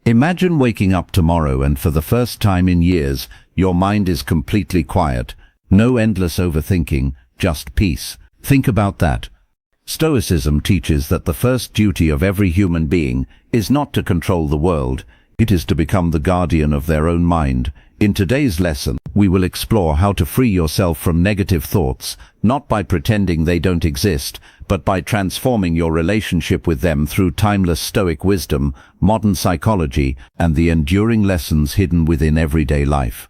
Imagine waking up tomorrow and for the first time in years, your mind is completely quiet. No endless overthinking, just peace. Think about that. Stoicism teaches that the first duty of every human being is not to control the world, it is to become the guardian of their own mind. In today's lesson, we will explore how to free yourself from negative thoughts, not by pretending they don't exist, but by transforming your relationship with them through timeless Stoic wisdom, modern psychology, and the enduring lessons hidden within everyday life.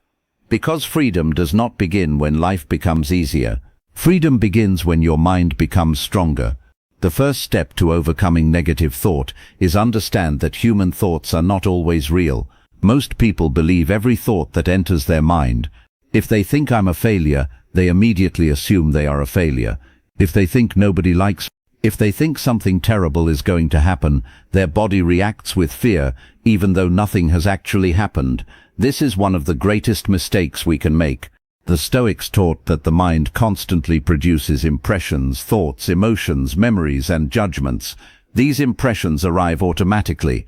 Because freedom does not begin when life becomes easier. Freedom begins when your mind becomes stronger. The first step to overcoming negative thought is understand that human thoughts are not always real. Most people believe every thought that enters their mind. If they think I'm a failure, they immediately assume they are a failure. If they think nobody likes me, if they think something terrible is going to happen, their body reacts with fear, even though nothing has actually happened. This is one of the greatest mistakes we can make. The Stoics taught that the mind constantly produces impressions, thoughts, emotions, memories, and judgments. These impressions arrive automatically.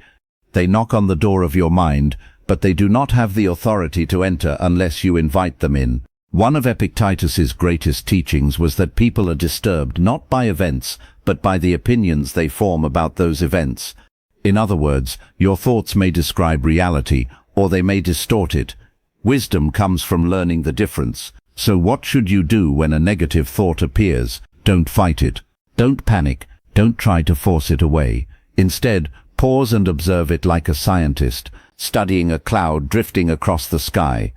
They knock on the door of your mind, but they do not have the authority to enter unless you invite them in. One of Epictetus's greatest teachings was that people are disturbed not by events, but by the opinions they form about those events. In other words, your thoughts may describe reality, or they may distort it. Wisdom comes from learning the difference. So what should you do when a negative thought appears? Don't fight it. Don't panic. Don't try to force it away. Instead, pause and observe it like a scientist, studying a cloud drifting across the sky.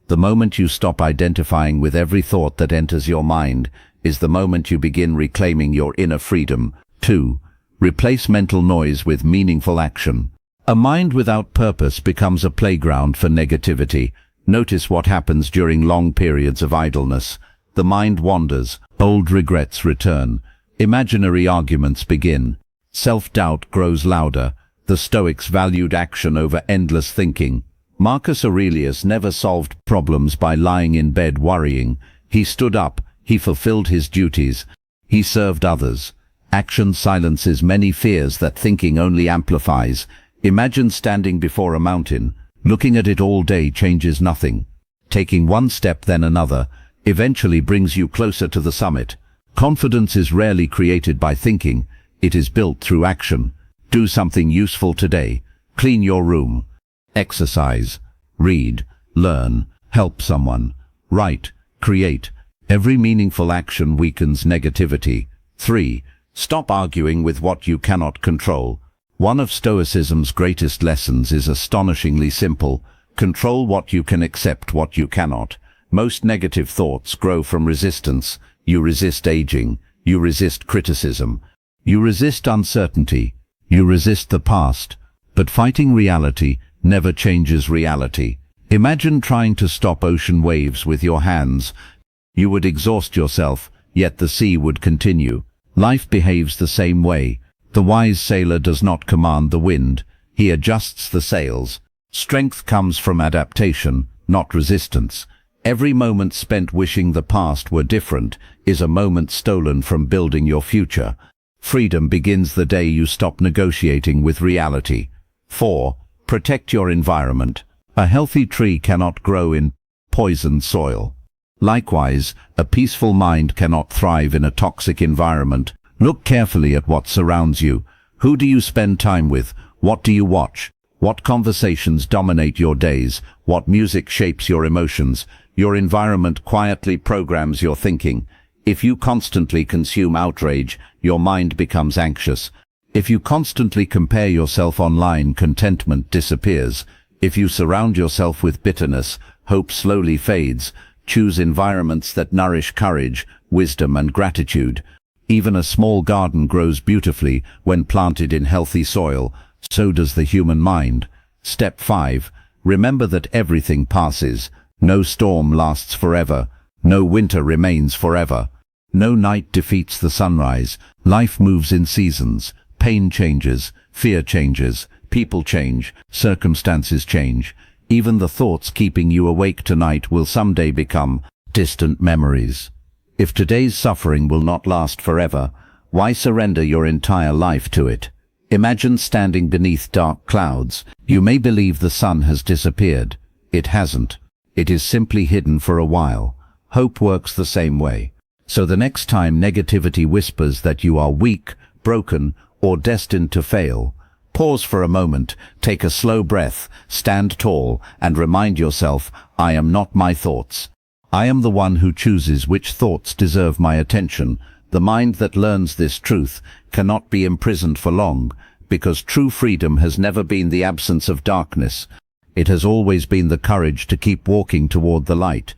The moment you stop identifying with every thought that enters your mind is the moment you begin reclaiming your inner freedom. 2. Replace mental noise with meaningful action. A mind without purpose becomes a playground for negativity. Notice what happens during long periods of idleness. The mind wanders, old regrets return, imaginary arguments begin, self-doubt grows louder. The Stoics valued action over endless thinking. Marcus Aurelius never solved problems by lying in bed worrying. He stood up, he fulfilled his duties, he served others. Action silences many fears that thinking only amplifies. Imagine standing before a mountain. Looking at it all day changes nothing. Taking one step then another eventually brings you closer to the summit. Confidence is rarely created by thinking, it is built through action. Do something useful today. Clean your room. Exercise. Read. Learn. Help someone. Write. Create. Every meaningful action weakens negativity. 3. Stop arguing with what you cannot control. One of Stoicism's greatest lessons is astonishingly simple. Control what you can, accept what you cannot. Most negative thoughts grow from resistance. You resist aging. You resist criticism. You resist uncertainty. You resist the past. But fighting reality never changes reality. Imagine trying to stop ocean waves with your hands. You would exhaust yourself, yet the sea would continue. Life behaves the same way. The wise sailor does not command the wind, he adjusts the sails. Strength comes from adaptation, not resistance. Every moment spent wishing the past were different is a moment stolen from building your future. Freedom begins the day you stop negotiating with reality. 4. Protect your environment. A healthy tree cannot grow in poisoned soil. Likewise, a peaceful mind cannot thrive in a toxic environment. Look carefully at what surrounds you. Who do you spend time with? What do you watch? What conversations dominate your days? What music shapes your emotions? Your environment quietly programs your thinking. If you constantly consume outrage, your mind becomes anxious. If you constantly compare yourself online, contentment disappears. If you surround yourself with bitterness, hope slowly fades. Choose environments that nourish courage, wisdom, and gratitude. Even a small garden grows beautifully when planted in healthy soil. So does the human mind. Step 5. Remember that everything passes. No storm lasts forever. No winter remains forever. No night defeats the sunrise. Life moves in seasons. Pain changes. Fear changes. People change. Circumstances change. Even the thoughts keeping you awake tonight will someday become distant memories. If today's suffering will not last forever, why surrender your entire life to it? Imagine standing beneath dark clouds. You may believe the sun has disappeared. It hasn't. It is simply hidden for a while. Hope works the same way. So the next time negativity whispers that you are weak, broken, or destined to fail, pause for a moment, take a slow breath, stand tall, and remind yourself, I am not my thoughts. I am the one who chooses which thoughts deserve my attention. The mind that learns this truth cannot be imprisoned for long, because true freedom has never been the absence of darkness. It has always been the courage to keep walking toward the light.